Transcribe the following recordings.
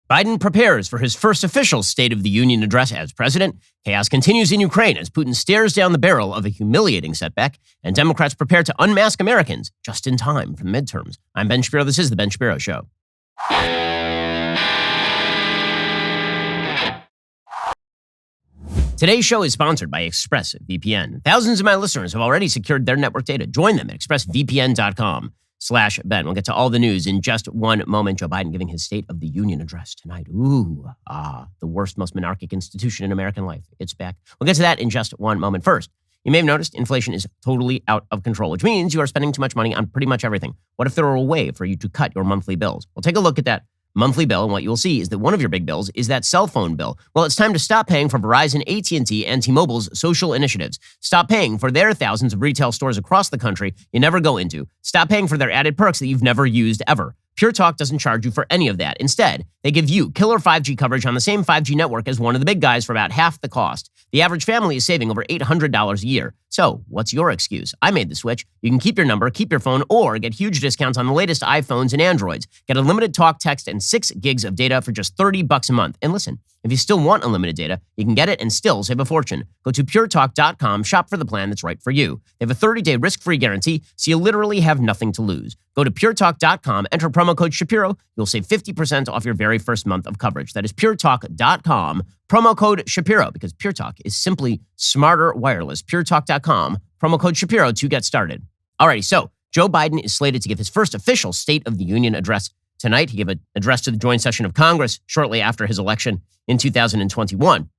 Biden prepares for his first official State of the Union address as president. Chaos continues in Ukraine as Putin stares down the barrel of a humiliating setback. And Democrats prepare to unmask Americans just in time for the midterms. I'm Ben Shapiro. This is The Ben Shapiro Show. Today's show is sponsored by ExpressVPN. Thousands of my listeners have already secured their network data. Join them at expressvpn.com/Ben. We'll get to all the news in just one moment. Joe Biden giving his State of the Union address tonight. The worst, most monarchic institution in American life. It's back. We'll get to that in just one moment. First, you may have noticed inflation is totally out of control, which means you are spending too much money on pretty much everything. What if there were a way for you to cut your monthly bills? Well, take a look at that monthly bill, and what you'll see is that one of your big bills is that cell phone bill. Well, it's time to stop paying for Verizon, AT&T, and T-Mobile's social initiatives. Stop paying for their thousands of retail stores across the country you never go into. Stop paying for their added perks that you've never used ever. Pure Talk doesn't charge you for any of that. Instead, they give you killer 5G coverage on the same 5G network as one of the big guys for about half the cost. The average family is saving over $800 a year. So, what's your excuse? I made the switch. You can keep your number, keep your phone, or get huge discounts on the latest iPhones and Androids. Get unlimited talk, text, and 6 gigs of data for just $30 a month. And listen, if you still want unlimited data, you can get it and still save a fortune. Go to puretalk.com, shop for the plan that's right for you. They have a 30-day risk-free guarantee, so you literally have nothing to lose. Go to puretalk.com, enter promo code Shapiro. You'll save 50% off your very first month of coverage. That is puretalk.com, promo code Shapiro, because Pure Talk is simply smarter wireless. Puretalk.com, promo code Shapiro to get started. Alrighty, so Joe Biden is slated to give his first official State of the Union address tonight. He gave an address to the joint session of Congress shortly after his election in 2021.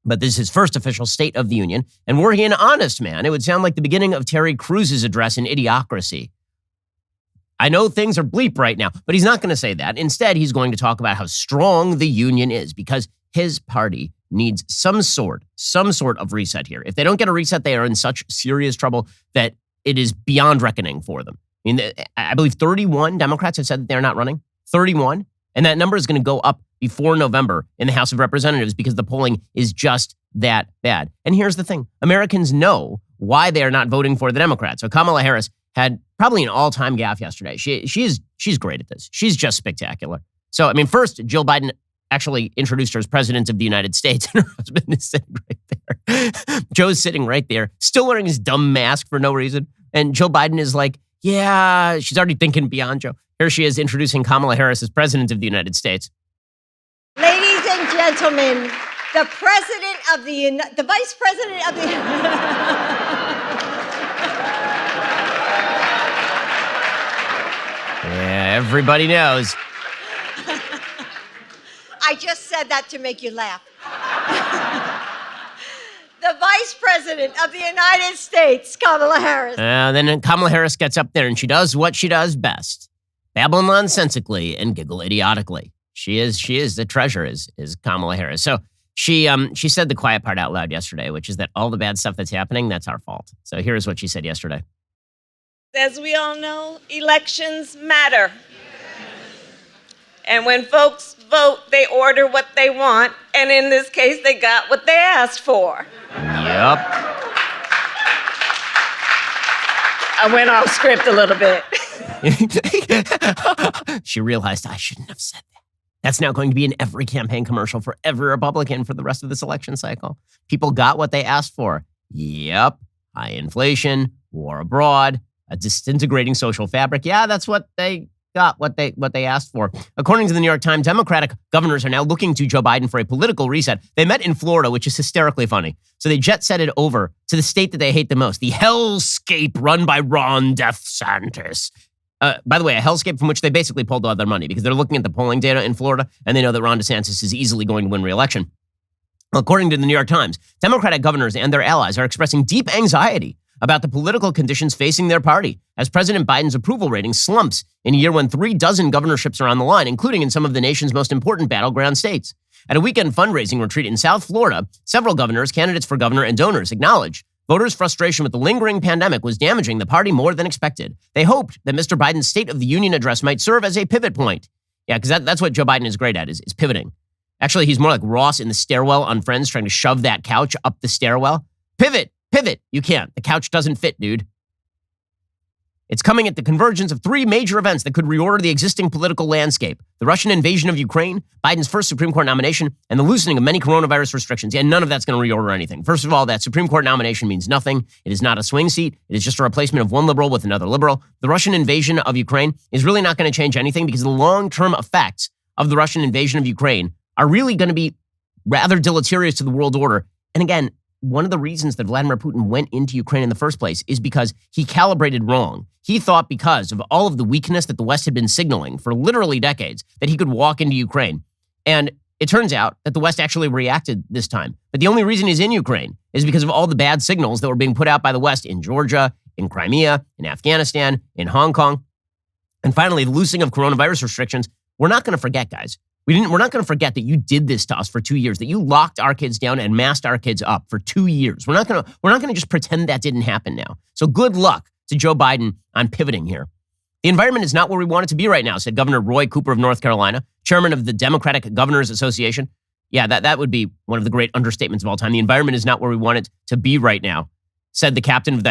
But this is his first official State of the Union. And were he an honest man, it would sound like the beginning of Terry Crews's address in Idiocracy. I know things are bleep right now, but he's not going to say that. Instead, he's going to talk about how strong the union is because his party needs some sort of reset here. If they don't get a reset, they are in such serious trouble that it is beyond reckoning for them. I mean, I believe 31 Democrats have said that they're not running. 31. And that number is going to go up before November in the House of Representatives because the polling is just that bad. And here's the thing. Americans know why they are not voting for the Democrats. So Kamala Harris had probably an all-time gaffe yesterday. She's great at this. She's just spectacular. So, I mean, first, Jill Biden actually introduced her as president of the United States, and her husband is sitting right there. Joe's sitting right there, still wearing his dumb mask for no reason. And Joe Biden is like, yeah, she's already thinking beyond Joe. Here she is introducing Kamala Harris as president of the United States. Ladies and gentlemen, the vice president of the... Yeah, everybody knows. I just said that to make you laugh. The Vice President of the United States, Kamala Harris. Then Kamala Harris gets up there and she does what she does best. Babble nonsensically and giggle idiotically. She is the treasure is Kamala Harris. So she said the quiet part out loud yesterday, which is that all the bad stuff that's happening, that's our fault. So here's what she said yesterday. As we all know, elections matter. And when folks vote, they order what they want. And in this case, they got what they asked for. Yep. I went off script a little bit. She realized I shouldn't have said that. That's now going to be in every campaign commercial for every Republican for the rest of this election cycle. People got what they asked for. Yep. High inflation, war abroad, a disintegrating social fabric. Yeah, that's what they got, what they asked for. According to the New York Times, Democratic governors are now looking to Joe Biden for a political reset. They met in Florida, which is hysterically funny. So they jet set it over to the state that they hate the most, the hellscape run by Ron DeSantis. By the way, a hellscape from which they basically pulled all their money because they're looking at the polling data in Florida and they know that Ron DeSantis is easily going to win re-election. According to the New York Times, Democratic governors and their allies are expressing deep anxiety about the political conditions facing their party as President Biden's approval rating slumps in a year when 36 governorships are on the line, including in some of the nation's most important battleground states. At a weekend fundraising retreat in South Florida, several governors, candidates for governor, and donors acknowledged voters' frustration with the lingering pandemic was damaging the party more than expected. They hoped that Mr. Biden's State of the Union address might serve as a pivot point. Yeah, because that's what Joe Biden is great at, is pivoting. Actually, he's more like Ross in the stairwell on Friends trying to shove that couch up the stairwell. Pivot. You can't. The couch doesn't fit, dude. It's coming at the convergence of three major events that could reorder the existing political landscape: the Russian invasion of Ukraine, Biden's first Supreme Court nomination, and the loosening of many coronavirus restrictions. Yeah, none of that's going to reorder anything. First of all, that Supreme Court nomination means nothing. It is not a swing seat. It is just a replacement of one liberal with another liberal. The Russian invasion of Ukraine is really not going to change anything because the long-term effects of the Russian invasion of Ukraine are really going to be rather deleterious to the world order. And again, one of the reasons that Vladimir Putin went into Ukraine in the first place is because he calibrated wrong. He thought because of all of the weakness that the West had been signaling for literally decades that he could walk into Ukraine. And it turns out that the West actually reacted this time. But the only reason he's in Ukraine is because of all the bad signals that were being put out by the West in Georgia, in Crimea, in Afghanistan, in Hong Kong. And finally, the loosening of coronavirus restrictions. We're not going to forget, guys. We're not going to forget that you did this to us for 2 years, that you locked our kids down and masked our kids up for 2 years. We're not going to just pretend that didn't happen now. So good luck to Joe Biden on pivoting here. The environment is not where we want it to be right now, said Governor Roy Cooper of North Carolina, chairman of the Democratic Governors Association. Yeah, that would be one of the great understatements of all time. The environment is not where we want it to be right now, said the captain of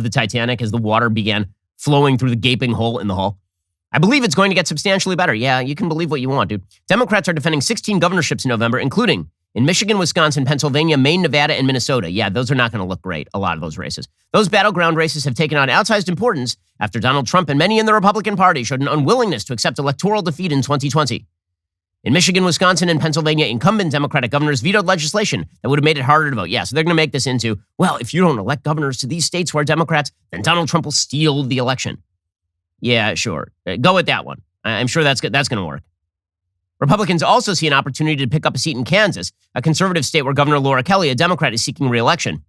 the Titanic as the water began flowing through the gaping hole in the hull. I believe it's going to get substantially better. Yeah, you can believe what you want, dude. Democrats are defending 16 governorships in November, including in Michigan, Wisconsin, Pennsylvania, Maine, Nevada, and Minnesota. Yeah, those are not going to look great, a lot of those races. Those battleground races have taken on outsized importance after Donald Trump and many in the Republican Party showed an unwillingness to accept electoral defeat in 2020. In Michigan, Wisconsin, and Pennsylvania, incumbent Democratic governors vetoed legislation that would have made it harder to vote. Yeah, so they're going to make this into, well, if you don't elect governors to these states who are Democrats, then Donald Trump will steal the election. Yeah, sure. Go with that one. I'm sure that's going to work. Republicans also see an opportunity to pick up a seat in Kansas, a conservative state where Governor Laura Kelly, a Democrat, is seeking re-election.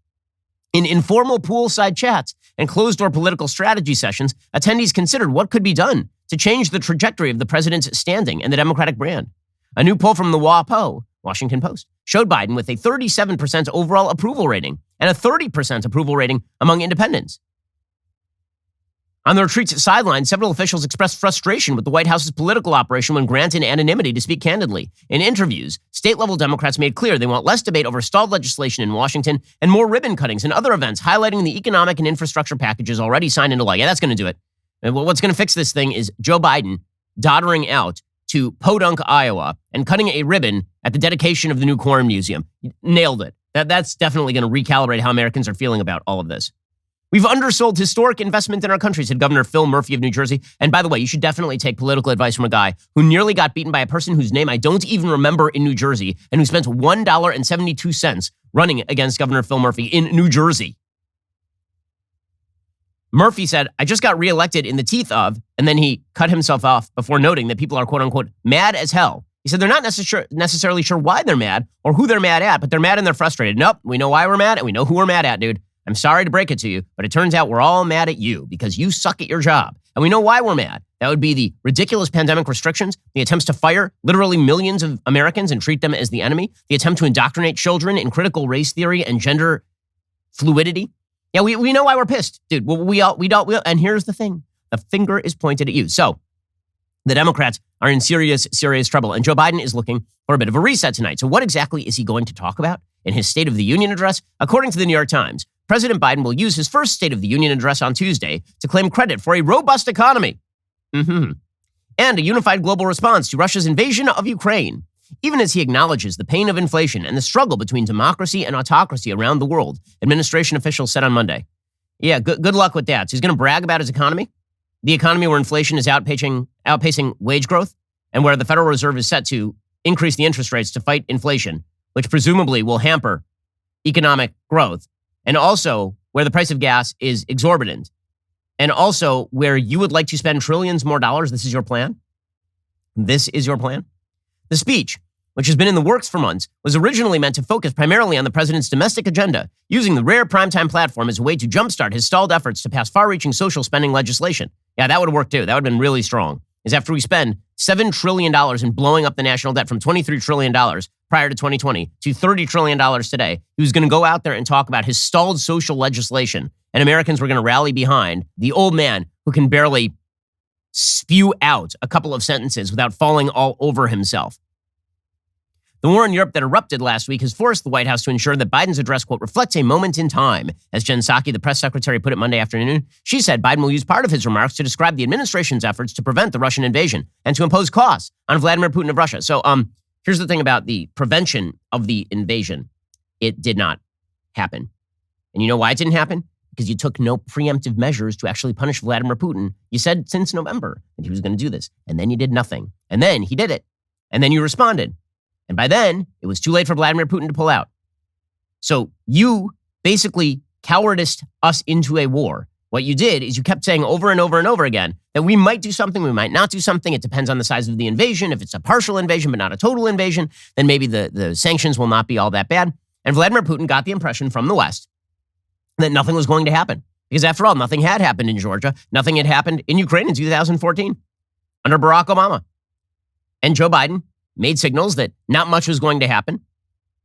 In informal poolside chats and closed-door political strategy sessions, attendees considered what could be done to change the trajectory of the president's standing and the Democratic brand. A new poll from the WAPO, Washington Post, showed Biden with a 37% overall approval rating and a 30% approval rating among independents. On the retreat's sideline, several officials expressed frustration with the White House's political operation when granted anonymity to speak candidly. In interviews, state-level Democrats made clear they want less debate over stalled legislation in Washington and more ribbon cuttings and other events highlighting the economic and infrastructure packages already signed into law. Yeah, that's going to do it. And what's going to fix this thing is Joe Biden doddering out to Podunk, Iowa, and cutting a ribbon at the dedication of the new Corn Museum. Nailed it. That's definitely going to recalibrate how Americans are feeling about all of this. We've undersold historic investment in our country, said Governor Phil Murphy of New Jersey. And by the way, you should definitely take political advice from a guy who nearly got beaten by a person whose name I don't even remember in New Jersey and who spent $1.72 running against Governor Phil Murphy in New Jersey. Murphy said, I just got reelected in the teeth of, and then he cut himself off before noting that people are, quote unquote, mad as hell. He said they're not necessarily sure why they're mad or who they're mad at, but they're mad and they're frustrated. Nope, we know why we're mad and we know who we're mad at, dude. I'm sorry to break it to you, but it turns out we're all mad at you because you suck at your job. And we know why we're mad. That would be the ridiculous pandemic restrictions, the attempts to fire literally millions of Americans and treat them as the enemy, the attempt to indoctrinate children in critical race theory and gender fluidity. Yeah, we know why we're pissed, dude. We all, and here's the thing. The finger is pointed at you. So the Democrats are in serious trouble. And Joe Biden is looking for a bit of a reset tonight. So what exactly is he going to talk about in his State of the Union address? According to the New York Times, President Biden will use his first State of the Union address on Tuesday to claim credit for a robust economy and a unified global response to Russia's invasion of Ukraine, even as he acknowledges the pain of inflation and the struggle between democracy and autocracy around the world, administration officials said on Monday. Yeah, good luck with that. So he's going to brag about his economy, the economy where inflation is outpacing wage growth, and where the Federal Reserve is set to increase the interest rates to fight inflation, which presumably will hamper economic growth. And also where the price of gas is exorbitant. And also where you would like to spend trillions more dollars. This is your plan? This is your plan? The speech, which has been in the works for months, was originally meant to focus primarily on the president's domestic agenda, using the rare primetime platform as a way to jumpstart his stalled efforts to pass far-reaching social spending legislation. Yeah, that would have worked too. That would have been really strong. Is after we spend $7 trillion in blowing up the national debt from $23 trillion prior to 2020 to $30 trillion today, he was going to go out there and talk about his stalled social legislation, and Americans were going to rally behind the old man who can barely spew out a couple of sentences without falling all over himself. The war in Europe that erupted last week has forced the White House to ensure that Biden's address, quote, reflects a moment in time. As Jen Psaki, the press secretary, put it Monday afternoon, she said Biden will use part of his remarks to describe the administration's efforts to prevent the Russian invasion and to impose costs on Vladimir Putin of Russia. So here's the thing about the prevention of the invasion. It did not happen. And you know why it didn't happen? Because you took no preemptive measures to actually punish Vladimir Putin. You said since November that he was going to do this, and then you did nothing. And then he did it. And then you responded. And by then, it was too late for Vladimir Putin to pull out. So you basically cowardiced us into a war. What you did is you kept saying over and over and over again that we might do something, we might not do something. It depends on the size of the invasion. If it's a partial invasion but not a total invasion, then maybe the sanctions will not be all that bad. And Vladimir Putin got the impression from the West that nothing was going to happen. Because after all, nothing had happened in Georgia. Nothing had happened in Ukraine in 2014 under Barack Obama. And Joe Biden made signals that not much was going to happen,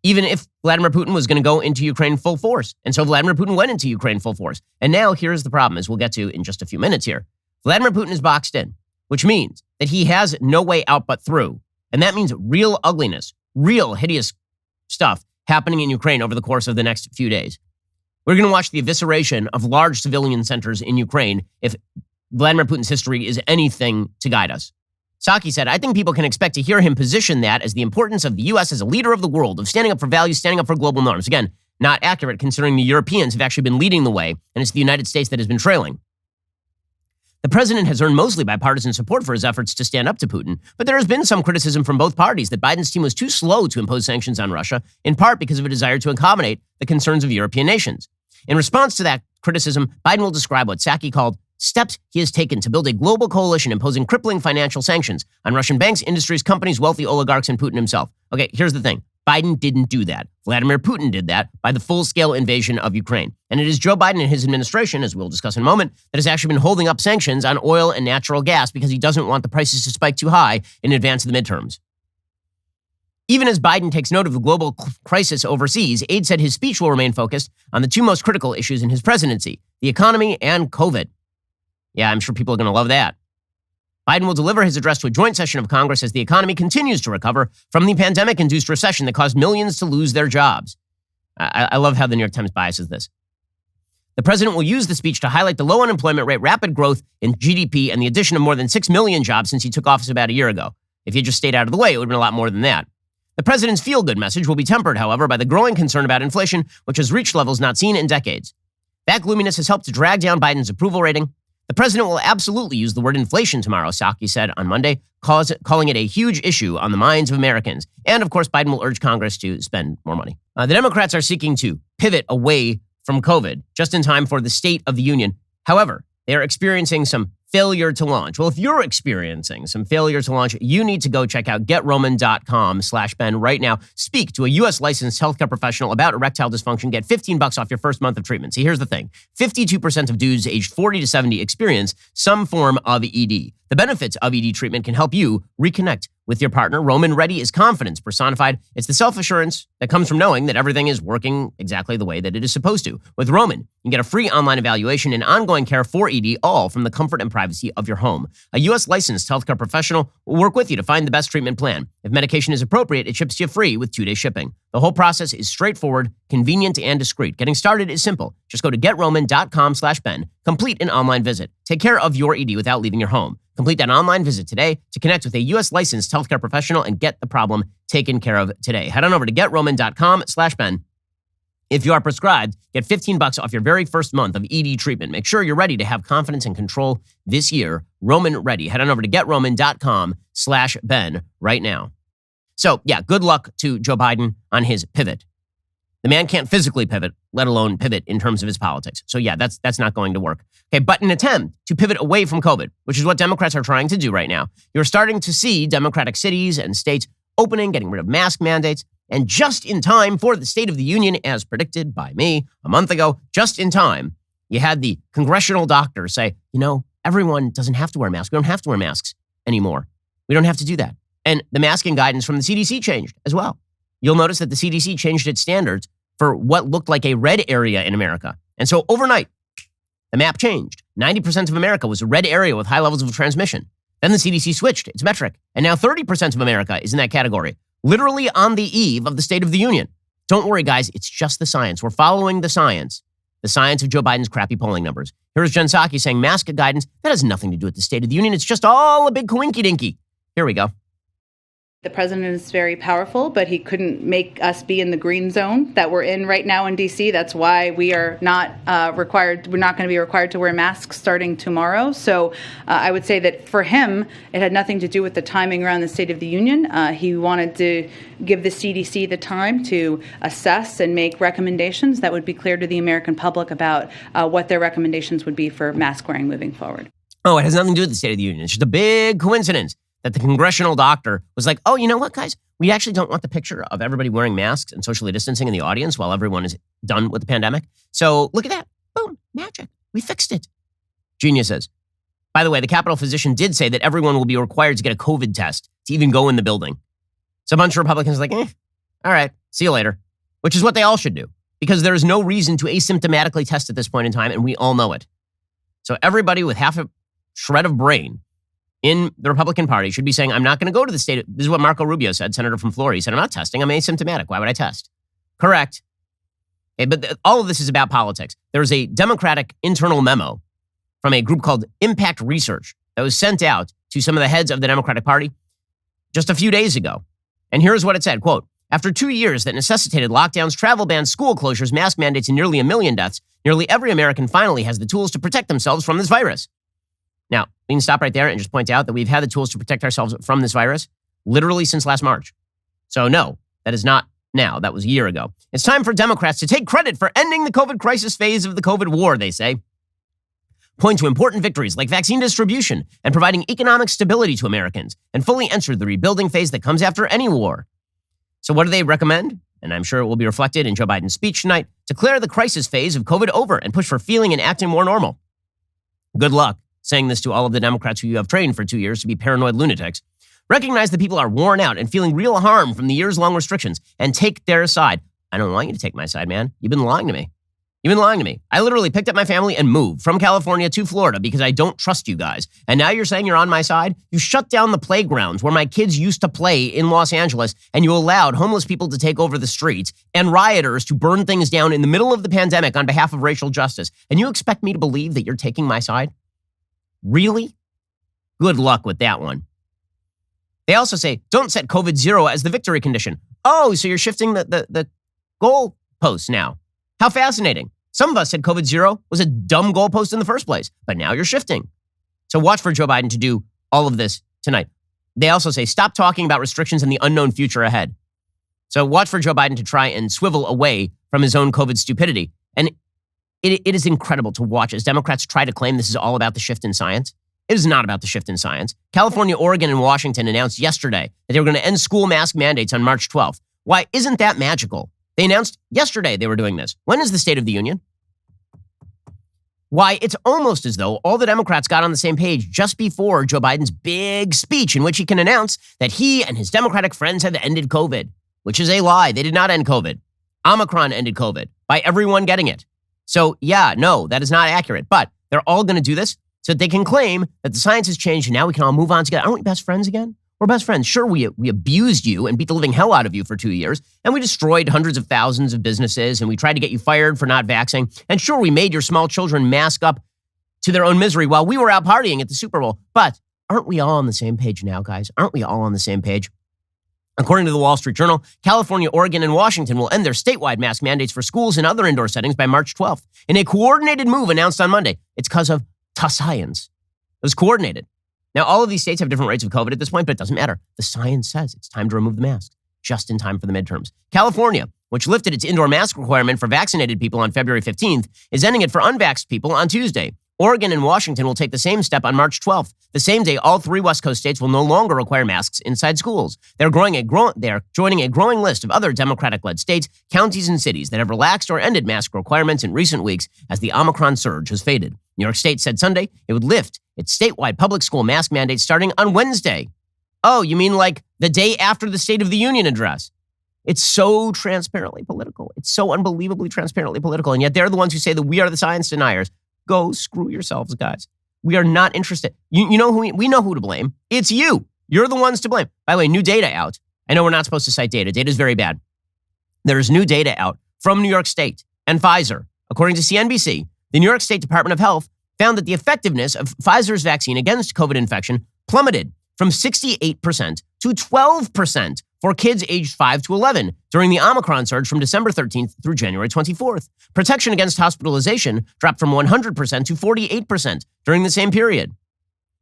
even if Vladimir Putin was going to go into Ukraine full force. And so Vladimir Putin went into Ukraine full force. And now here's the problem, as we'll get to in just a few minutes here. Vladimir Putin is boxed in, which means that he has no way out but through. And that means real ugliness, real hideous stuff happening in Ukraine over the course of the next few days. We're going to watch the evisceration of large civilian centers in Ukraine if Vladimir Putin's history is anything to guide us. Psaki said, I think people can expect to hear him position that as the importance of the U.S. as a leader of the world, of standing up for values, standing up for global norms. Again, not accurate considering the Europeans have actually been leading the way, and it's the United States that has been trailing. The president has earned mostly bipartisan support for his efforts to stand up to Putin, but there has been some criticism from both parties that Biden's team was too slow to impose sanctions on Russia, in part because of a desire to accommodate the concerns of European nations. In response to that criticism, Biden will describe what Psaki called steps he has taken to build a global coalition imposing crippling financial sanctions on Russian banks, industries, companies, wealthy oligarchs, and Putin himself. Okay, here's the thing. Biden didn't do that. Vladimir Putin did that by the full-scale invasion of Ukraine. And it is Joe Biden and his administration, as we'll discuss in a moment, that has actually been holding up sanctions on oil and natural gas because he doesn't want the prices to spike too high in advance of the midterms. Even as Biden takes note of the global crisis overseas, Aide said his speech will remain focused on the two most critical issues in his presidency, the economy and COVID. Yeah, I'm sure people are going to love that. Biden will deliver his address to a joint session of Congress as the economy continues to recover from the pandemic-induced recession that caused millions to lose their jobs. I love how the New York Times biases this. The president will use the speech to highlight the low unemployment rate, rapid growth in GDP, and the addition of more than 6 million jobs since he took office about a year ago. If he had just stayed out of the way, it would have been a lot more than that. The president's feel-good message will be tempered, however, by the growing concern about inflation, which has reached levels not seen in decades. That gloominess has helped to drag down Biden's approval rating. The president will absolutely use the word inflation tomorrow, Psaki said on Monday, calling it a huge issue on the minds of Americans. And, of course, Biden will urge Congress to spend more money. The Democrats are seeking to pivot away from COVID just in time for the State of the Union. However, they are experiencing some failure to launch. Well, if you're experiencing some failure to launch, you need to go check out GetRoman.com/Ben right now. Speak to a U.S. licensed healthcare professional about erectile dysfunction. Get $15 off your first month of treatment. See, here's the thing. 52% of dudes aged 40 to 70 experience some form of ED. The benefits of ED treatment can help you reconnect with your partner. Roman Ready is confidence personified. It's the self-assurance that comes from knowing that everything is working exactly the way that it is supposed to. With Roman, you can get a free online evaluation and ongoing care for ED, all from the comfort and privacy of your home. A U.S. licensed healthcare professional will work with you to find the best treatment plan. If medication is appropriate, it ships you free with 2-day shipping. The whole process is straightforward, convenient, and discreet. Getting started is simple. Just go to GetRoman.com/Ben. Complete an online visit. Take care of your ED without leaving your home. Complete that online visit today to connect with a U.S. licensed healthcare professional and get the problem taken care of today. Head on over to GetRoman.com/Ben. If you are prescribed, get $15 off your very first month of ED treatment. Make sure you're ready to have confidence and control this year. Roman Ready. Head on over to GetRoman.com/Ben right now. So, yeah, good luck to Joe Biden on his pivot. The man can't physically pivot, let alone pivot in terms of his politics. So, yeah, that's not going to work. Okay, but an attempt to pivot away from COVID, which is what Democrats are trying to do right now. You're starting to see Democratic cities and states opening, getting rid of mask mandates, and just in time for the State of the Union, as predicted by me a month ago, just in time, you had the congressional doctor say, everyone doesn't have to wear masks. We don't have to wear masks anymore. We don't have to do that. And the masking guidance from the CDC changed as well. You'll notice that the CDC changed its standards for what looked like a red area in America. And so overnight, the map changed. 90% of America was a red area with high levels of transmission. Then the CDC switched its metric, and now 30% of America is in that category. literally on the eve of the State of the Union. Don't worry, guys. It's just the science. We're following the science of Joe Biden's crappy polling numbers. Here's Jen Psaki saying mask guidance, that has nothing to do with the State of the Union. It's just all a big coinky-dinky. Here we go. The president is very powerful, but he couldn't make us be in the green zone that we're in right now in D.C. That's why we are not required. We're not going to be required to wear masks starting tomorrow. So I would say that for him, it had nothing to do with the timing around the State of the Union. He wanted to give the CDC the time to assess and make recommendations that would be clear to the American public about what their recommendations would be for mask wearing moving forward. Oh, it has nothing to do with the State of the Union. It's just a big coincidence that the congressional doctor was like, oh, you know what, guys? We actually don't want the picture of everybody wearing masks and socially distancing in the audience while everyone is done with the pandemic. So look at that. Boom, magic. We fixed it. Geniuses. By the way, the Capitol physician did say that everyone will be required to get a COVID test to even go in the building. So a bunch of Republicans are like, all right, see you later, which is what they all should do because there is no reason to asymptomatically test at this point in time, and we all know it. So everybody with half a shred of brain in the Republican Party should be saying, I'm not going to go to the state. This is what Marco Rubio said, senator from Florida. He said, I'm not testing. I'm asymptomatic. Why would I test? Correct. Okay, but all of this is about politics. There's a Democratic internal memo from a group called Impact Research that was sent out to some of the heads of the Democratic Party just a few days ago. And here's what it said, quote, after 2 years that necessitated lockdowns, travel bans, school closures, mask mandates, and nearly 1 million deaths, nearly every American finally has the tools to protect themselves from this virus. Now, we can stop right there and just point out that we've had the tools to protect ourselves from this virus literally since last March. So no, that is not now. That was a year ago. It's time for Democrats to take credit for ending the COVID crisis phase of the COVID war, they say. Point to important victories like vaccine distribution and providing economic stability to Americans and fully enter the rebuilding phase that comes after any war. So what do they recommend? And I'm sure it will be reflected in Joe Biden's speech tonight. Declare the crisis phase of COVID over and push for feeling and acting more normal. Good luck saying this to all of the Democrats who you have trained for 2 years to be paranoid lunatics. Recognize that people are worn out and feeling real harm from the years-long restrictions and take their side. I don't want you to take my side, man. You've been lying to me. You've been lying to me. I literally picked up my family and moved from California to Florida because I don't trust you guys. And now you're saying you're on my side? You shut down the playgrounds where my kids used to play in Los Angeles, and you allowed homeless people to take over the streets and rioters to burn things down in the middle of the pandemic on behalf of racial justice. And you expect me to believe that you're taking my side? Really? Good luck with that one. They also say, don't set COVID zero as the victory condition. Oh, so you're shifting the goal posts now. How fascinating. Some of us said COVID zero was a dumb goalpost in the first place, but now you're shifting. So watch for Joe Biden to do all of this tonight. They also say, stop talking about restrictions and the unknown future ahead. So watch for Joe Biden to try and swivel away from his own COVID stupidity. And it is incredible to watch as Democrats try to claim this is all about the shift in science. It is not about the shift in science. California, Oregon, and Washington announced yesterday that they were going to end school mask mandates on March 12th. Why isn't that magical? They announced yesterday they were doing this. When is the State of the Union? Why, it's almost as though all the Democrats got on the same page just before Joe Biden's big speech in which he can announce that he and his Democratic friends have ended COVID, which is a lie. They did not end COVID. Omicron ended COVID by everyone getting it. So yeah, no, that is not accurate. But they're all going to do this so that they can claim that the science has changed and now we can all move on together. Aren't we best friends again? We're best friends. Sure, we abused you and beat the living hell out of you for 2 years. And we destroyed hundreds of thousands of businesses. And we tried to get you fired for not vaxxing. And sure, we made your small children mask up to their own misery while we were out partying at the Super Bowl. But aren't we all on the same page now, guys? Aren't we all on the same page? According to the Wall Street Journal, California, Oregon, and Washington will end their statewide mask mandates for schools and other indoor settings by March 12th. In a coordinated move announced on Monday, it's because of science. It was coordinated. Now, all of these states have different rates of COVID at this point, but it doesn't matter. The science says it's time to remove the mask, just in time for the midterms. California, which lifted its indoor mask requirement for vaccinated people on February 15th, is ending it for unvaxxed people on Tuesday. Oregon and Washington will take the same step on March 12th. The same day, all 3 West Coast states will no longer require masks inside schools. They're joining a growing list of other Democratic-led states, counties, and cities that have relaxed or ended mask requirements in recent weeks as the Omicron surge has faded. New York State said Sunday it would lift its statewide public school mask mandate starting on Wednesday. Oh, you mean like the day after the State of the Union address? It's so transparently political. It's so unbelievably transparently political. And yet they're the ones who say that we are the science deniers. Go screw yourselves, guys. We are not interested. You know who we know who to blame. It's you. You're the ones to blame. By the way, new data out. I know we're not supposed to cite data. Data is very bad. There is new data out from New York State and Pfizer. According to CNBC, the New York State Department of Health found that the effectiveness of Pfizer's vaccine against COVID infection plummeted from 68% to 12% for kids aged 5 to 11 during the Omicron surge from December 13th through January 24th. Protection against hospitalization dropped from 100% to 48% during the same period.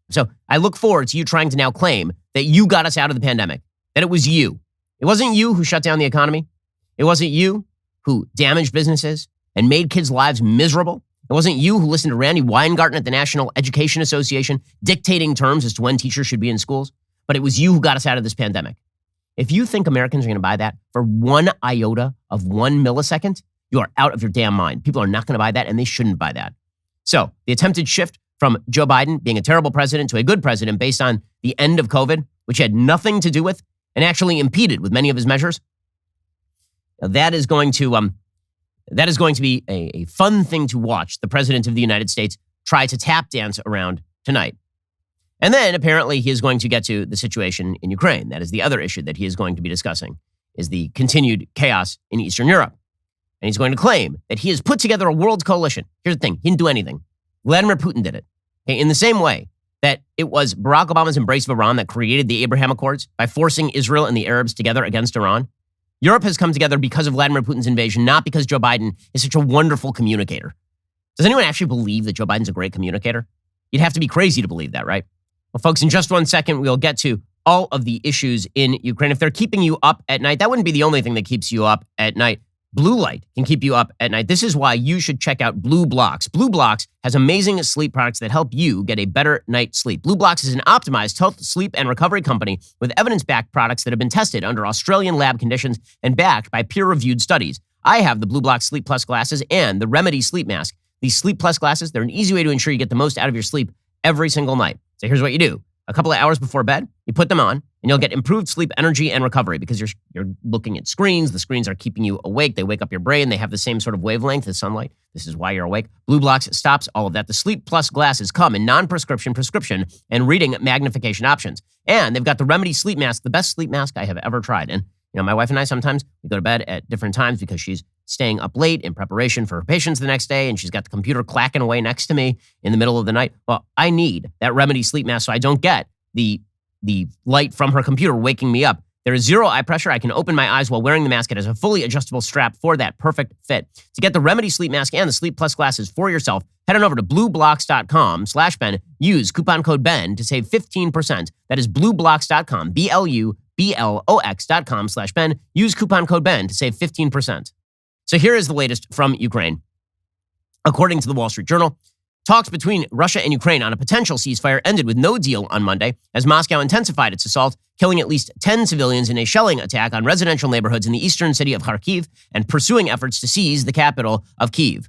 So I look forward to you trying to now claim that you got us out of the pandemic, that it was you. It wasn't you who shut down the economy. It wasn't you who damaged businesses and made kids' lives miserable. It wasn't you who listened to Randy Weingarten at the National Education Association dictating terms as to when teachers should be in schools, but it was you who got us out of this pandemic. If you think Americans are going to buy that for 1 iota of 1 millisecond, you are out of your damn mind. People are not going to buy that, and they shouldn't buy that. So the attempted shift from Joe Biden being a terrible president to a good president based on the end of COVID, which had nothing to do with and actually impeded with many of his measures, that is going to be a fun thing to watch the president of the United States try to tap dance around tonight. And then apparently he is going to get to the situation in Ukraine. That is the other issue that he is going to be discussing, is the continued chaos in Eastern Europe. And he's going to claim that he has put together a world coalition. Here's the thing. He didn't do anything. Vladimir Putin did it. Okay, in the same way that it was Barack Obama's embrace of Iran that created the Abraham Accords by forcing Israel and the Arabs together against Iran. Europe has come together because of Vladimir Putin's invasion, not because Joe Biden is such a wonderful communicator. Does anyone actually believe that Joe Biden's a great communicator? You'd have to be crazy to believe that, right? Well, folks, in just 1 second, we'll get to all of the issues in Ukraine. If they're keeping you up at night, that wouldn't be the only thing that keeps you up at night. Blue light can keep you up at night. This is why you should check out Blue Blocks. Blue Blocks has amazing sleep products that help you get a better night's sleep. Blue Blocks is an optimized health, sleep, and recovery company with evidence-backed products that have been tested under Australian lab conditions and backed by peer-reviewed studies. I have the Blue Block Sleep Plus glasses and the Remedy Sleep Mask. These Sleep Plus glasses, they're an easy way to ensure you get the most out of your sleep every single night. So here's what you do. A couple of hours before bed, you put them on, and you'll get improved sleep, energy, and recovery because you're looking at screens. The screens are keeping you awake. They wake up your brain. They have the same sort of wavelength as sunlight. This is why you're awake. Blue Blocks stops all of that. The Sleep Plus glasses come in non-prescription, prescription, and reading magnification options. And they've got the Remedy Sleep Mask, the best sleep mask I have ever tried. And my wife and I sometimes we go to bed at different times because she's staying up late in preparation for her patients the next day, and she's got the computer clacking away next to me in the middle of the night. Well, I need that Remedy Sleep Mask so I don't get the light from her computer waking me up. There is zero eye pressure. I can open my eyes while wearing the mask. It has a fully adjustable strap for that perfect fit. To get the Remedy Sleep Mask and the Sleep Plus glasses for yourself, head on over to blueblocks.com/Ben. Use coupon code Ben to save 15%. That is blueblocks.com, BLUBLOX.com/Ben. Use coupon code Ben to save 15%. So here is the latest from Ukraine. According to the Wall Street Journal, talks between Russia and Ukraine on a potential ceasefire ended with no deal on Monday as Moscow intensified its assault, killing at least 10 civilians in a shelling attack on residential neighborhoods in the eastern city of Kharkiv and pursuing efforts to seize the capital of Kyiv.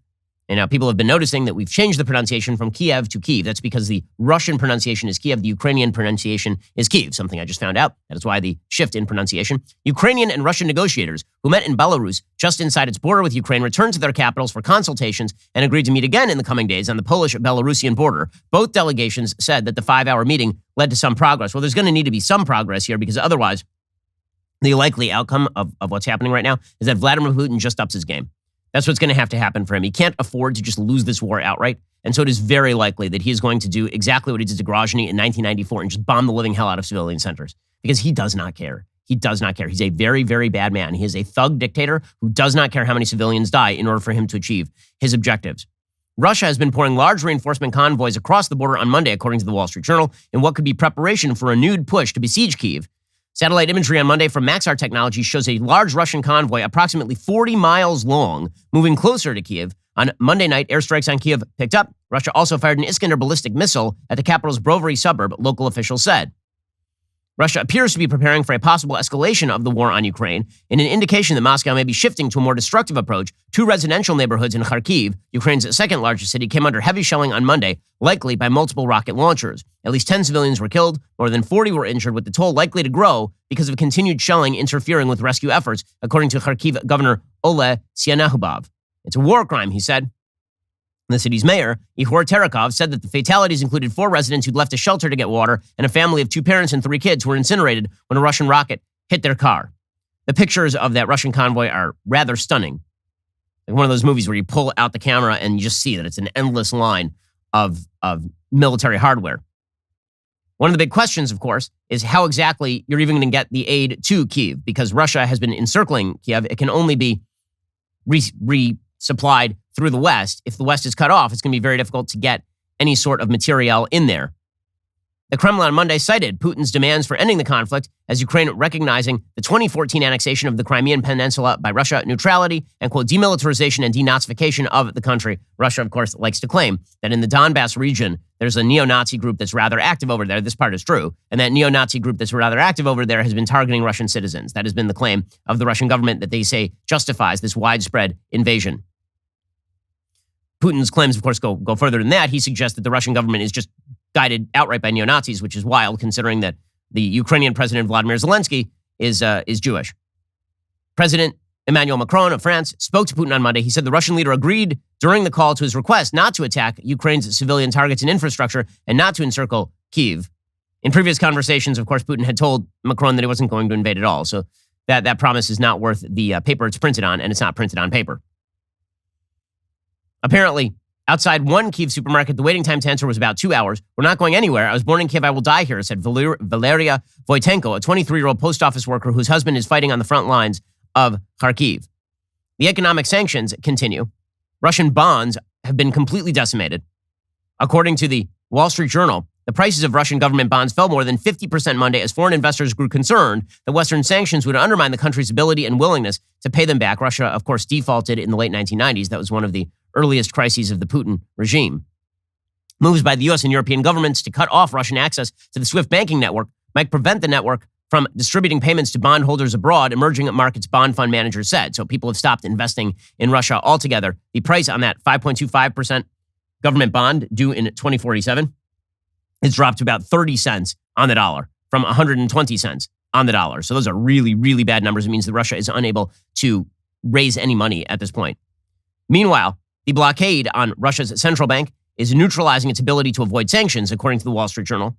And now people have been noticing that we've changed the pronunciation from Kiev to Kyiv. That's because the Russian pronunciation is Kiev, the Ukrainian pronunciation is Kyiv, something I just found out. That is why the shift in pronunciation. Ukrainian and Russian negotiators who met in Belarus just inside its border with Ukraine returned to their capitals for consultations and agreed to meet again in the coming days on the Polish-Belarusian border. Both delegations said that the 5-hour meeting led to some progress. Well, there's going to need to be some progress here because otherwise the likely outcome of what's happening right now is that Vladimir Putin just ups his game. That's what's going to have to happen for him. He can't afford to just lose this war outright. And so it is very likely that he is going to do exactly what he did to Grozny in 1994 and just bomb the living hell out of civilian centers because he does not care. He does not care. He's a very, very bad man. He is a thug dictator who does not care how many civilians die in order for him to achieve his objectives. Russia has been pouring large reinforcement convoys across the border on Monday, according to the Wall Street Journal, in what could be preparation for a renewed push to besiege Kyiv. Satellite imagery on Monday from Maxar Technologies shows a large Russian convoy approximately 40 miles long moving closer to Kyiv. On Monday night, airstrikes on Kyiv picked up. Russia also fired an Iskander ballistic missile at the capital's Brovary suburb, local officials said. Russia appears to be preparing for a possible escalation of the war on Ukraine in an indication that Moscow may be shifting to a more destructive approach. 2 residential neighborhoods in Kharkiv, Ukraine's second largest city, came under heavy shelling on Monday, likely by multiple rocket launchers. At least 10 civilians were killed, more than 40 were injured, with the toll likely to grow because of continued shelling interfering with rescue efforts, according to Kharkiv Governor Ole Sianahubov. It's a war crime, he said. The city's mayor, Ihor Terekov, said that the fatalities included 4 residents who'd left a shelter to get water and a family of 2 parents and 3 kids who were incinerated when a Russian rocket hit their car. The pictures of that Russian convoy are rather stunning. Like one of those movies where you pull out the camera and you just see that it's an endless line of military hardware. One of the big questions, of course, is how exactly you're even going to get the aid to Kyiv, because Russia has been encircling Kyiv. It can only be resupplied through the West. If the West is cut off, it's going to be very difficult to get any sort of materiel in there. The Kremlin on Monday cited Putin's demands for ending the conflict as Ukraine recognizing the 2014 annexation of the Crimean Peninsula by Russia, neutrality, and, quote, demilitarization and denazification of the country. Russia, of course, likes to claim that in the Donbass region, there's a neo-Nazi group that's rather active over there. This part is true. And that neo-Nazi group that's rather active over there has been targeting Russian citizens. That has been the claim of the Russian government that they say justifies this widespread invasion. Putin's claims, of course, go further than that. He suggests that the Russian government is just guided outright by neo-Nazis, which is wild considering that the Ukrainian president, Vladimir Zelensky, is Jewish. President Emmanuel Macron of France spoke to Putin on Monday. He said the Russian leader agreed during the call to his request not to attack Ukraine's civilian targets and infrastructure and not to encircle Kyiv. In previous conversations, of course, Putin had told Macron that he wasn't going to invade at all. So that promise is not worth the paper it's printed on, and it's not printed on paper. Apparently, outside one Kyiv supermarket, the waiting time to enter was about 2 hours. We're not going anywhere. I was born in Kyiv. I will die here, said Valeria Voitenko, a 23-year-old post office worker whose husband is fighting on the front lines of Kharkiv. The economic sanctions continue. Russian bonds have been completely decimated. According to the Wall Street Journal, the prices of Russian government bonds fell more than 50% Monday as foreign investors grew concerned that Western sanctions would undermine the country's ability and willingness to pay them back. Russia, of course, defaulted in the late 1990s. That was one of the earliest crises of the Putin regime. Moves by the U.S. and European governments to cut off Russian access to the SWIFT banking network might prevent the network from distributing payments to bondholders abroad, emerging markets bond fund managers said. So people have stopped investing in Russia altogether. The price on that 5.25% government bond due in 2047 has dropped to about 30 cents on the dollar from 120 cents on the dollar. So those are really, really bad numbers. It means that Russia is unable to raise any money at this point. Meanwhile, the blockade on Russia's central bank is neutralizing its ability to avoid sanctions, according to the Wall Street Journal.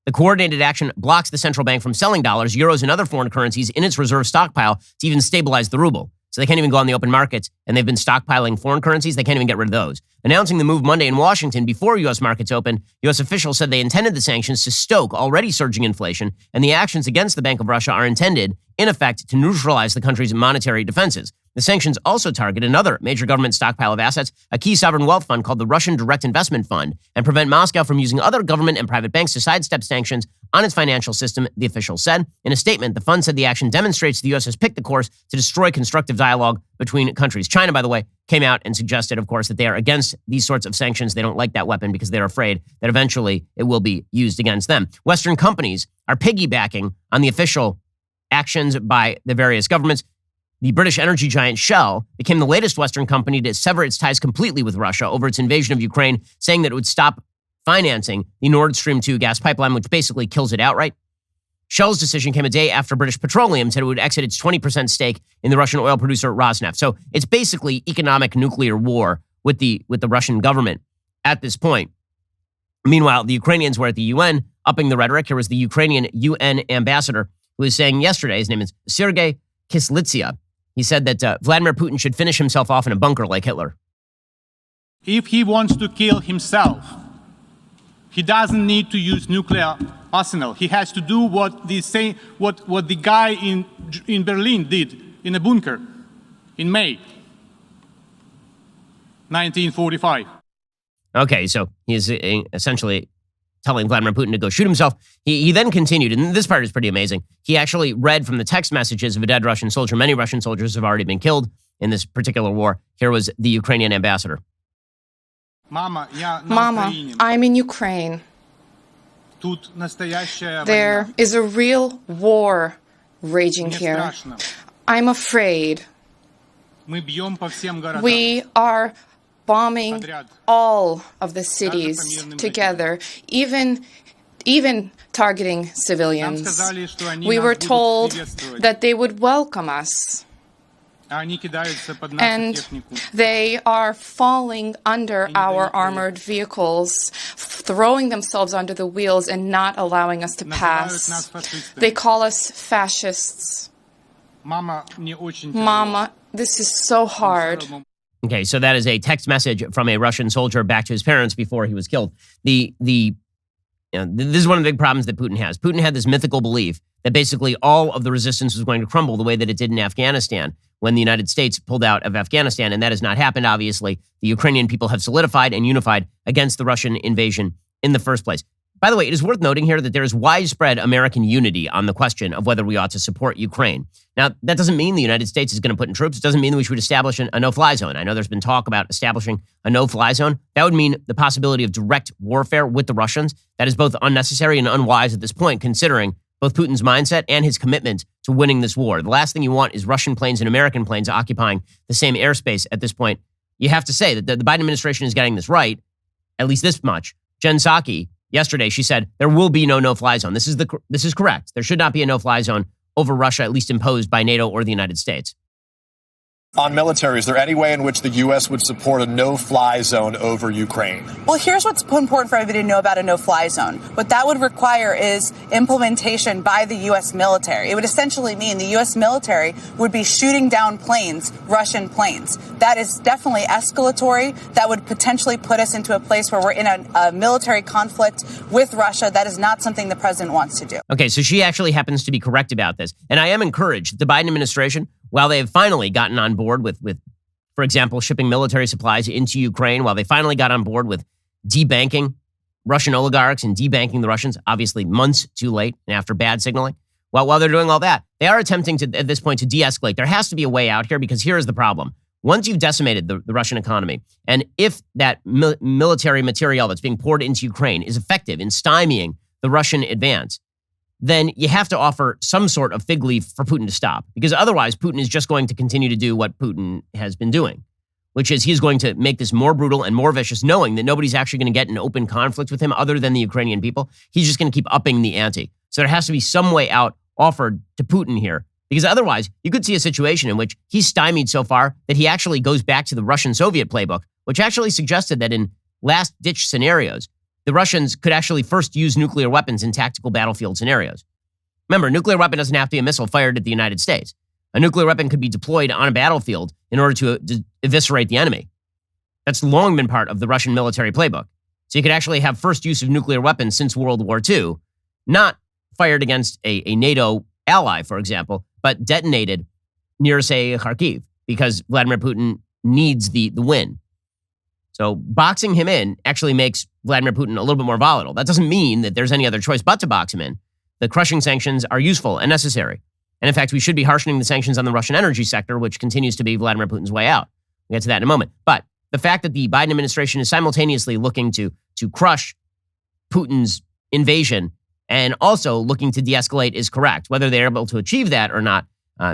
The coordinated action blocks the central bank from selling dollars, euros, and other foreign currencies in its reserve stockpile to even stabilize the ruble. So they can't even go on the open markets, and they've been stockpiling foreign currencies. They can't even get rid of those. Announcing the move Monday in Washington before U.S. markets opened, U.S. officials said they intended the sanctions to stoke already surging inflation, and the actions against the Bank of Russia are intended, in effect, to neutralize the country's monetary defenses. The sanctions also target another major government stockpile of assets, a key sovereign wealth fund called the Russian Direct Investment Fund, and prevent Moscow from using other government and private banks to sidestep sanctions on its financial system, the official said. In a statement, the fund said the action demonstrates the U.S. has picked the course to destroy constructive dialogue between countries. China, by the way, came out and suggested, of course, that they are against these sorts of sanctions. They don't like that weapon because they're afraid that eventually it will be used against them. Western companies are piggybacking on the official actions by the various governments. The British energy giant Shell became the latest Western company to sever its ties completely with Russia over its invasion of Ukraine, saying that it would stop financing the Nord Stream 2 gas pipeline, which basically kills it outright. Shell's decision came a day after British Petroleum said it would exit its 20% stake in the Russian oil producer Rosneft. So it's basically economic nuclear war with the Russian government at this point. Meanwhile, the Ukrainians were at the UN upping the rhetoric. Here was the Ukrainian UN ambassador who was saying yesterday, his name is Sergei Kislitsia. He said that Vladimir Putin should finish himself off in a bunker like Hitler. If he wants to kill himself, he doesn't need to use nuclear arsenal. He has to do what the guy in Berlin did in a bunker in May 1945. Okay, so he's essentially telling Vladimir Putin to go shoot himself. He then continued, and this part is pretty amazing. He actually read from the text messages of a dead Russian soldier. Many Russian soldiers have already been killed in this particular war. Here was the Ukrainian ambassador. Mama, I'm in Ukraine. There is a real war raging here. I'm afraid. We are bombing all of the cities together, even targeting civilians. We were told that they would welcome us. And they are falling under our armored vehicles, throwing themselves under the wheels and not allowing us to pass. They call us fascists. Mama, this is so hard. Okay, so that is a text message from a Russian soldier back to his parents before he was killed. This is one of the big problems that Putin has. Putin had this mythical belief that basically all of the resistance was going to crumble the way that it did in Afghanistan when the United States pulled out of Afghanistan, and that has not happened, obviously. The Ukrainian people have solidified and unified against the Russian invasion in the first place. By the way, it is worth noting here that there is widespread American unity on the question of whether we ought to support Ukraine. Now, that doesn't mean the United States is going to put in troops. It doesn't mean that we should establish a no-fly zone. I know there's been talk about establishing a no-fly zone. That would mean the possibility of direct warfare with the Russians. That is both unnecessary and unwise at this point, considering both Putin's mindset and his commitment to winning this war. The last thing you want is Russian planes and American planes occupying the same airspace at this point. You have to say that the Biden administration is getting this right, at least this much. Jen Psaki, yesterday, she said there will be no no-fly zone. This is correct. There should not be a no-fly zone over Russia, at least imposed by NATO or the United States. On military, is there any way in which the U.S. would support a no-fly zone over Ukraine? Well, here's what's important for everybody to know about a no-fly zone. What that would require is implementation by the U.S. military. It would essentially mean the U.S. military would be shooting down planes, Russian planes. That is definitely escalatory. That would potentially put us into a place where we're in a military conflict with Russia. That is not something the president wants to do. Okay, so she actually happens to be correct about this. And I am encouraged that the Biden administration, while they have finally gotten on board with, for example, shipping military supplies into Ukraine, while they finally got on board with debanking Russian oligarchs and debanking the Russians, obviously months too late and after bad signaling, while they're doing all that, they are attempting to, at this point, to de-escalate. There has to be a way out here because here is the problem. Once you've decimated the Russian economy, and if that military material that's being poured into Ukraine is effective in stymieing the Russian advance, then you have to offer some sort of fig leaf for Putin to stop. Because otherwise, Putin is just going to continue to do what Putin has been doing, which is he's going to make this more brutal and more vicious, knowing that nobody's actually going to get in open conflict with him other than the Ukrainian people. He's just going to keep upping the ante. So there has to be some way out offered to Putin here. Because otherwise, you could see a situation in which he's stymied so far that he actually goes back to the Russian-Soviet playbook, which actually suggested that in last-ditch scenarios, the Russians could actually first use nuclear weapons in tactical battlefield scenarios. Remember, a nuclear weapon doesn't have to be a missile fired at the United States. A nuclear weapon could be deployed on a battlefield in order to eviscerate the enemy. That's long been part of the Russian military playbook. So you could actually have first use of nuclear weapons since World War II, not fired against a NATO ally, for example, but detonated near, say, Kharkiv, because Vladimir Putin needs the win. So boxing him in actually makes Vladimir Putin a little bit more volatile. That doesn't mean that there's any other choice but to box him in. The crushing sanctions are useful and necessary. And in fact, we should be harshening the sanctions on the Russian energy sector, which continues to be Vladimir Putin's way out. We'll get to that in a moment. But the fact that the Biden administration is simultaneously looking to crush Putin's invasion and also looking to de-escalate is correct. Whether they're able to achieve that or not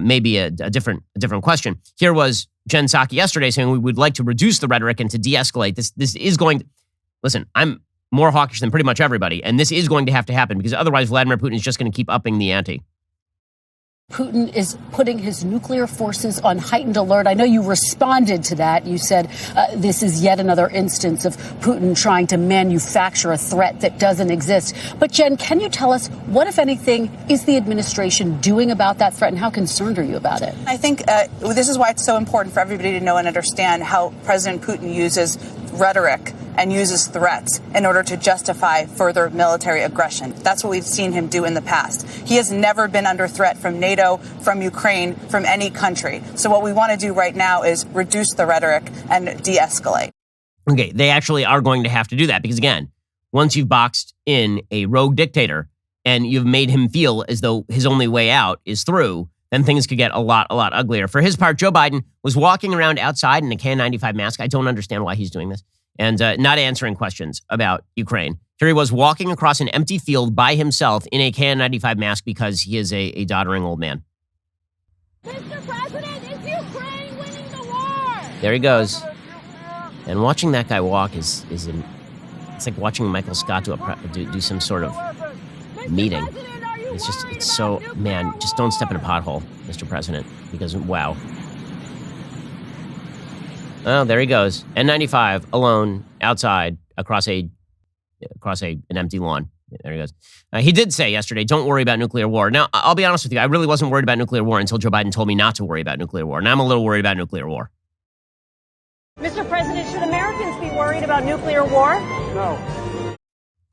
may be a different question. Here was Jen Psaki yesterday saying we would like to reduce the rhetoric and to de-escalate. This is going to... Listen, I'm more hawkish than pretty much everybody, and this is going to happen because otherwise Vladimir Putin is just going to keep upping the ante. Putin is putting his nuclear forces on heightened alert. I know you responded to that. You said this is yet another instance of Putin trying to manufacture a threat that doesn't exist. But Jen, can you tell us what, if anything, is the administration doing about that threat and how concerned are you about it? I think this is why it's so important for everybody to know and understand how President Putin uses rhetoric and uses threats in order to justify further military aggression. That's what we've seen him do in the past. He has never been under threat from NATO, from Ukraine, from any country. So what we want to do right now is reduce the rhetoric and de-escalate. Okay, they actually are going to have to do that because, again, once you've boxed in a rogue dictator and you've made him feel as though his only way out is through, then things could get a lot uglier. For his part, Joe Biden was walking around outside in a KN95 mask. I don't understand why he's doing this. And not answering questions about Ukraine. Here he was walking across an empty field by himself in a KN95 mask because he is a doddering old man. Mr. President, is Ukraine winning the war? There he goes. And watching that guy walk it's like watching Michael Scott do some sort of meeting. It's so, man, just don't step in a pothole, Mr. President, because, wow. Oh, there he goes. N95, alone, outside, across an empty lawn. There he goes. He did say yesterday, don't worry about nuclear war. Now, I'll be honest with you. I really wasn't worried about nuclear war until Joe Biden told me not to worry about nuclear war. Now I'm a little worried about nuclear war. Mr. President, should Americans be worried about nuclear war?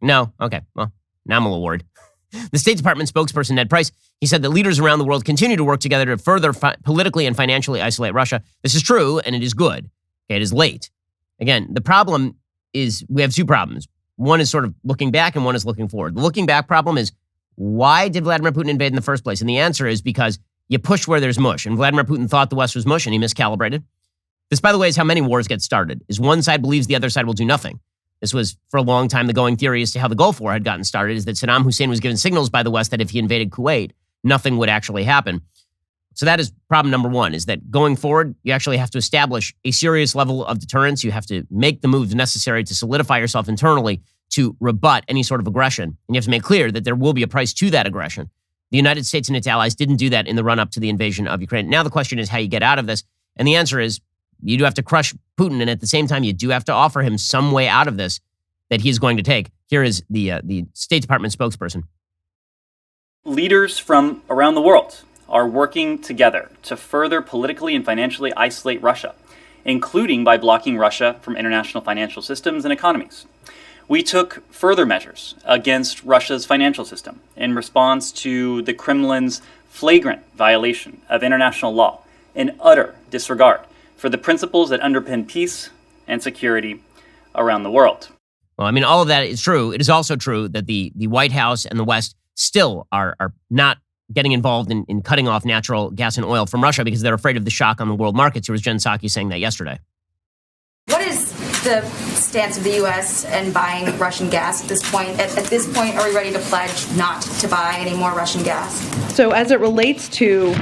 No? Okay. Well, now I'm a little worried. The State Department spokesperson, Ned Price, he said that leaders around the world continue to work together to further politically and financially isolate Russia. This is true, and it is good. Okay, it is late. Again, the problem is we have two problems. One is sort of looking back and one is looking forward. The looking back problem is, why did Vladimir Putin invade in the first place? And the answer is because you push where there's mush. And Vladimir Putin thought the West was mush and he miscalibrated. This, by the way, is how many wars get started, is one side believes the other side will do nothing. This was, for a long time, the going theory as to how the Gulf War had gotten started, is that Saddam Hussein was given signals by the West that if he invaded Kuwait, nothing would actually happen. So that is problem number one, is that going forward, you actually have to establish a serious level of deterrence. You have to make the moves necessary to solidify yourself internally to rebut any sort of aggression. And you have to make clear that there will be a price to that aggression. The United States and its allies didn't do that in the run-up to the invasion of Ukraine. Now the question is how you get out of this. And the answer is you do have to crush Putin. And at the same time, you do have to offer him some way out of this that he's going to take. Here is the State Department spokesperson. Leaders from around the world are working together to further politically and financially isolate Russia, including by blocking Russia from international financial systems and economies. We took further measures against Russia's financial system in response to the Kremlin's flagrant violation of international law and utter disregard for the principles that underpin peace and security around the world. Well, I mean, all of that is true. It is also true that the White House and the West still are not getting involved in cutting off natural gas and oil from Russia because they're afraid of the shock on the world markets. Here was Jen Psaki saying that yesterday. What is the stance of the U.S. in buying Russian gas at this point? At this point, are we ready to pledge not to buy any more Russian gas? So as it relates to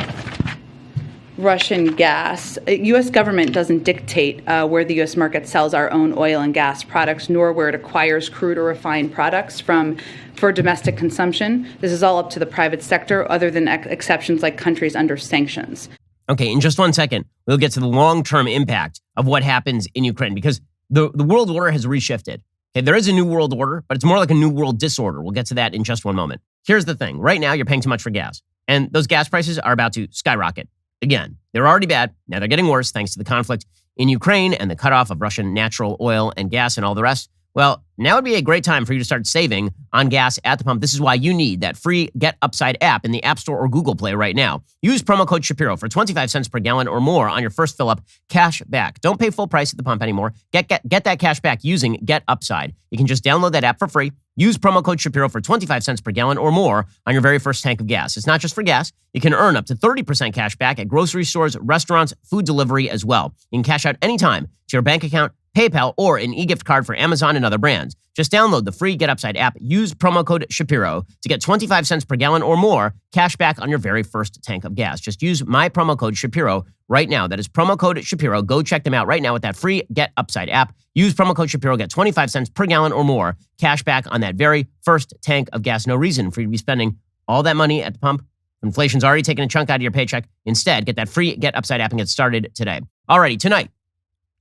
Russian gas, U.S. government doesn't dictate where the U.S. market sells our own oil and gas products, nor where it acquires crude or refined products for domestic consumption. This is all up to the private sector, other than exceptions like countries under sanctions. Okay, in just 1 second, we'll get to the long-term impact of what happens in Ukraine, because the world order has reshifted. Okay, there is a new world order, but it's more like a new world disorder. We'll get to that in just one moment. Here's the thing. Right now, you're paying too much for gas, and those gas prices are about to skyrocket. Again, they're already bad. Now they're getting worse thanks to the conflict in Ukraine and the cutoff of Russian natural oil and gas and all the rest. Well, now would be a great time for you to start saving on gas at the pump. This is why you need that free Get Upside app in the App Store or Google Play right now. Use promo code Shapiro for 25 cents per gallon or more on your first fill-up. Cash back. Don't pay full price at the pump anymore. Get that cash back using Get Upside. You can just download that app for free. Use promo code Shapiro for 25 cents per gallon or more on your very first tank of gas. It's not just for gas. You can earn up to 30% cash back at grocery stores, restaurants, food delivery as well. You can cash out anytime to your bank account, PayPal, or an e-gift card for Amazon and other brands. Just download the free Get Upside app. Use promo code Shapiro to get 25 cents per gallon or more cash back on your very first tank of gas. Just use my promo code Shapiro right now. That is promo code Shapiro. Go check them out right now with that free Get Upside app. Use promo code Shapiro. Get 25 cents per gallon or more cash back on that very first tank of gas. No reason for you to be spending all that money at the pump. Inflation's already taken a chunk out of your paycheck. Instead, get that free Get Upside app and get started today. Alrighty, tonight,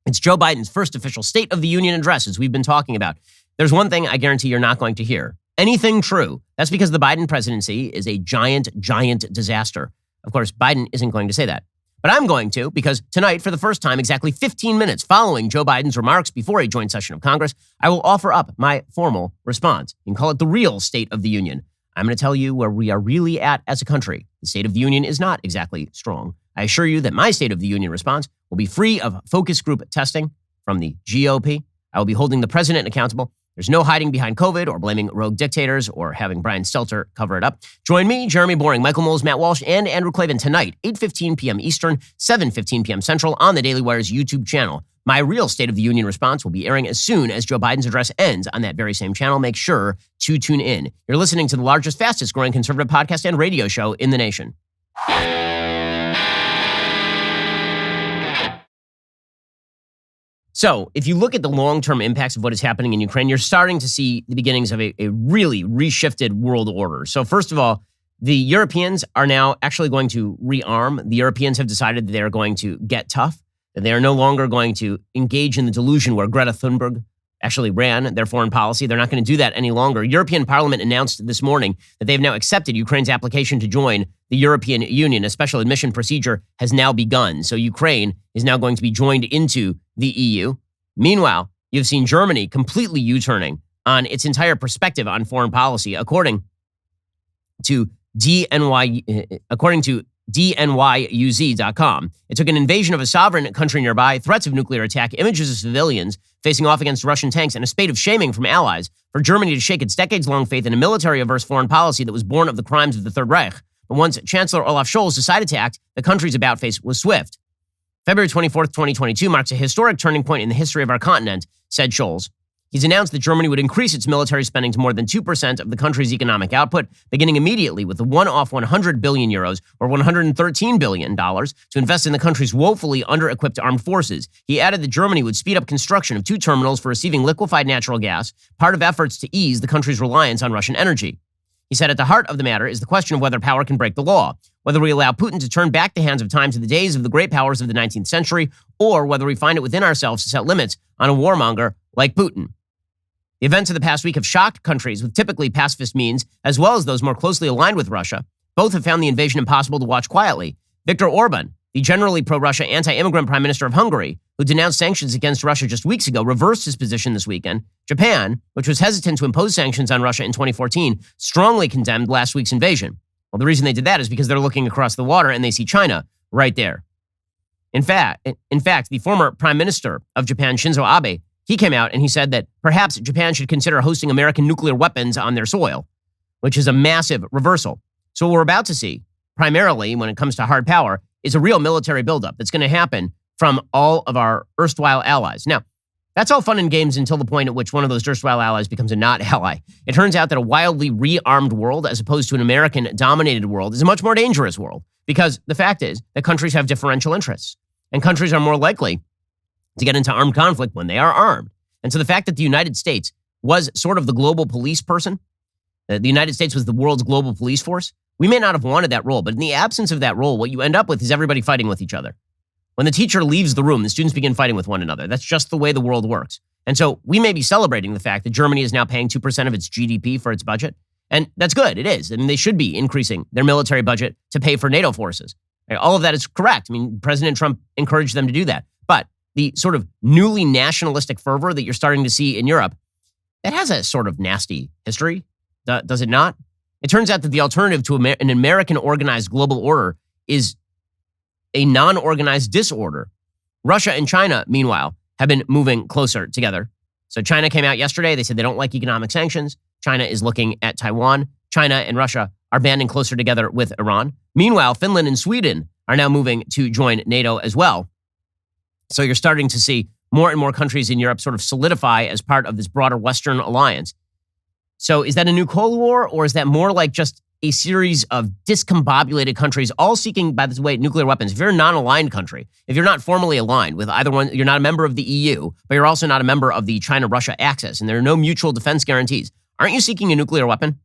it's Joe Biden's first official State of the Union address, as we've been talking about. There's one thing I guarantee you're not going to hear. Anything true. That's because the Biden presidency is a giant, giant disaster. Of course, Biden isn't going to say that. But I'm going to, because tonight, for the first time, exactly 15 minutes following Joe Biden's remarks before a joint session of Congress, I will offer up my formal response. You can call it the real State of the Union. I'm going to tell you where we are really at as a country. The State of the Union is not exactly strong. I assure you that my State of the Union response will be free of focus group testing from the GOP. I will be holding the president accountable. There's no hiding behind COVID or blaming rogue dictators or having Brian Stelter cover it up. Join me, Jeremy Boring, Michael Knowles, Matt Walsh, and Andrew Klavan tonight, 8:15 p.m. Eastern, 7:15 p.m. Central on the Daily Wire's YouTube channel. My real State of the Union response will be airing as soon as Joe Biden's address ends on that very same channel. Make sure to tune in. You're listening to the largest, fastest growing conservative podcast and radio show in the nation. So if you look at the long-term impacts of what is happening in Ukraine, you're starting to see the beginnings of a really reshifted world order. So first of all, the Europeans are now actually going to rearm. The Europeans have decided that they are going to get tough. They are no longer going to engage in the delusion where Greta Thunberg actually ran their foreign policy. They're not going to do that any longer. European Parliament announced this morning that they've now accepted Ukraine's application to join the European Union. A special admission procedure has now begun. So Ukraine is now going to be joined into the EU. Meanwhile, you've seen Germany completely U-turning on its entire perspective on foreign policy, according to DNYUZ.com. It took an invasion of a sovereign country nearby, threats of nuclear attack, images of civilians facing off against Russian tanks, and a spate of shaming from allies for Germany to shake its decades-long faith in a military-averse foreign policy that was born of the crimes of the Third Reich. But once Chancellor Olaf Scholz decided to act, the country's about-face was swift. February 24th, 2022 marks a historic turning point in the history of our continent, said Scholz. He's announced that Germany would increase its military spending to more than 2% of the country's economic output, beginning immediately with a one-off 100 billion euros or $113 billion to invest in the country's woefully under-equipped armed forces. He added that Germany would speed up construction of 2 terminals for receiving liquefied natural gas, part of efforts to ease the country's reliance on Russian energy. He said at the heart of the matter is the question of whether power can break the law, whether we allow Putin to turn back the hands of time to the days of the great powers of the 19th century, or whether we find it within ourselves to set limits on a warmonger like Putin. The events of the past week have shocked countries with typically pacifist means, as well as those more closely aligned with Russia. Both have found the invasion impossible to watch quietly. Viktor Orban, the generally pro-Russia anti-immigrant prime minister of Hungary, who denounced sanctions against Russia just weeks ago, reversed his position this weekend. Japan, which was hesitant to impose sanctions on Russia in 2014, strongly condemned last week's invasion. Well, the reason they did that is because they're looking across the water and they see China right there. In fact, the former prime minister of Japan, Shinzo Abe, he came out and he said that perhaps Japan should consider hosting American nuclear weapons on their soil, which is a massive reversal. So what we're about to see, primarily when it comes to hard power, is a real military buildup that's going to happen from all of our erstwhile allies. Now, that's all fun and games until the point at which one of those erstwhile allies becomes a not ally. It turns out that a wildly rearmed world, as opposed to an American-dominated world, is a much more dangerous world, because the fact is that countries have differential interests, and countries are more likely to get into armed conflict when they are armed. And so the fact that the United States was sort of the global police person, the United States was the world's global police force, we may not have wanted that role, but in the absence of that role, what you end up with is everybody fighting with each other. When the teacher leaves the room, the students begin fighting with one another. That's just the way the world works. And so we may be celebrating the fact that Germany is now paying 2% of its GDP for its budget. And that's good. It is. I mean, they should be increasing their military budget to pay for NATO forces. All of that is correct. I mean, President Trump encouraged them to do that. But the sort of newly nationalistic fervor that you're starting to see in Europe, that has a sort of nasty history, does it not? It turns out that the alternative to an American organized global order is a non-organized disorder. Russia and China, meanwhile, have been moving closer together. So China came out yesterday. They said they don't like economic sanctions. China is looking at Taiwan. China and Russia are banding closer together with Iran. Meanwhile, Finland and Sweden are now moving to join NATO as well. So you're starting to see more and more countries in Europe sort of solidify as part of this broader Western alliance. So is that a new Cold War, or is that more like just a series of discombobulated countries all seeking, by the way, nuclear weapons? If you're a non-aligned country, if you're not formally aligned with either one, you're not a member of the EU, but you're also not a member of the China-Russia axis, and there are no mutual defense guarantees. Aren't you seeking a nuclear weapon?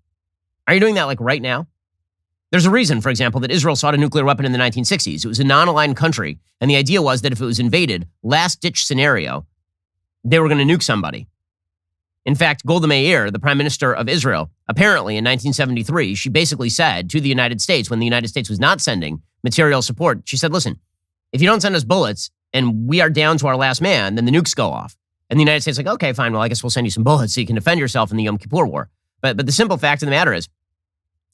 Are you doing that like right now? There's a reason, for example, that Israel sought a nuclear weapon in the 1960s. It was a non-aligned country, and the idea was that if it was invaded, last-ditch scenario, they were going to nuke somebody. In fact, Golda Meir, the prime minister of Israel, apparently in 1973, she basically said to the United States, when the United States was not sending material support, she said, listen, if you don't send us bullets and we are down to our last man, then the nukes go off. And the United States is like, okay, fine, well, I guess we'll send you some bullets so you can defend yourself in the Yom Kippur War. But the simple fact of the matter is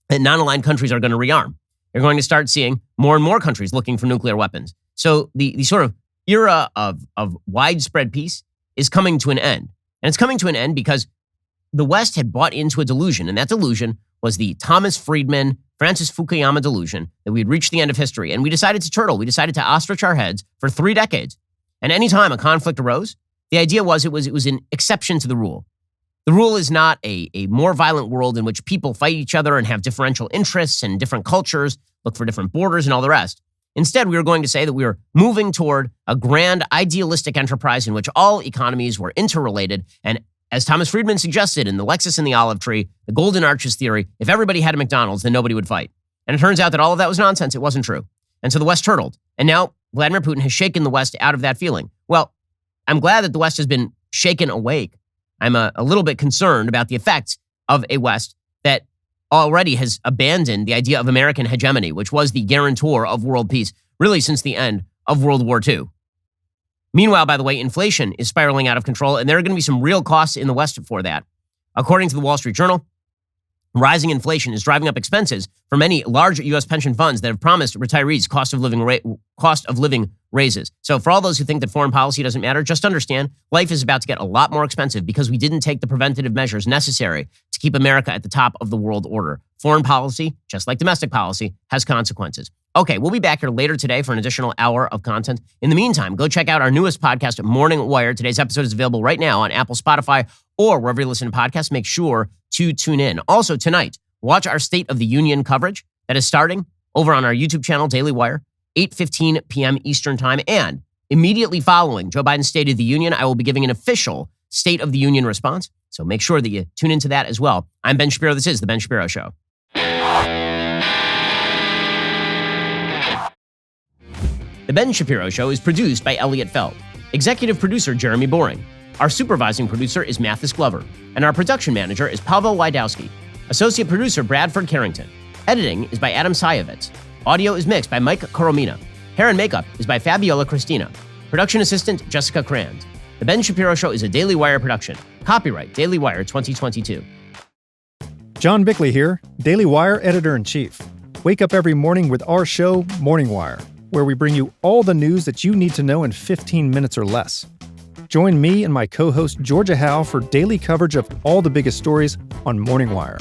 that non-aligned countries are going to rearm. You're going to start seeing more and more countries looking for nuclear weapons. So the sort of era of widespread peace is coming to an end. And it's coming to an end because the West had bought into a delusion, and that delusion was the Thomas Friedman, Francis Fukuyama delusion that we had reached the end of history. And we decided to turtle. We decided to ostrich our heads for 3 decades. And any time a conflict arose, the idea was it was an exception to the rule. The rule is not a more violent world in which people fight each other and have differential interests and different cultures, look for different borders and all the rest. Instead, we were going to say that we were moving toward a grand idealistic enterprise in which all economies were interrelated. And as Thomas Friedman suggested in The Lexus and the Olive Tree, the Golden Arches theory, if everybody had a McDonald's, then nobody would fight. And it turns out that all of that was nonsense. It wasn't true. And so the West turtled. And now Vladimir Putin has shaken the West out of that feeling. Well, I'm glad that the West has been shaken awake. I'm a little bit concerned about the effects of a West that already has abandoned the idea of American hegemony, which was the guarantor of world peace, really since the end of World War II. Meanwhile, by the way, inflation is spiraling out of control, and there are going to be some real costs in the West for that. According to the Wall Street Journal, rising inflation is driving up expenses for many large U.S. pension funds that have promised retirees cost of living raises. So for all those who think that foreign policy doesn't matter, just understand life is about to get a lot more expensive because we didn't take the preventative measures necessary to keep America at the top of the world order. Foreign policy, just like domestic policy, has consequences. Okay, we'll be back here later today for an additional hour of content. In the meantime, go check out our newest podcast, Morning Wire. Today's episode is available right now on Apple, Spotify, or wherever you listen to podcasts. Make sure to tune in. Also, tonight, watch our State of the Union coverage that is starting over on our YouTube channel, Daily Wire, 8:15 p.m. Eastern Time. And immediately following Joe Biden's State of the Union, I will be giving an official State of the Union response. So make sure that you tune into that as well. I'm Ben Shapiro. This is The Ben Shapiro Show. The Ben Shapiro Show is produced by Elliot Feld, executive producer Jeremy Boring. Our supervising producer is Mathis Glover, and our production manager is Pavel Wydowski. Associate producer Bradford Carrington. Editing is by Adam Sayevitz. Audio is mixed by Mike Coromina. Hair and makeup is by Fabiola Cristina. Production assistant Jessica Crand. The Ben Shapiro Show is a Daily Wire production. Copyright Daily Wire 2022. John Bickley here, Daily Wire editor-in-chief. Wake up every morning with our show, Morning Wire, where we bring you all the news that you need to know in 15 minutes or less. Join me and my co-host Georgia Howe for daily coverage of all the biggest stories on Morning Wire.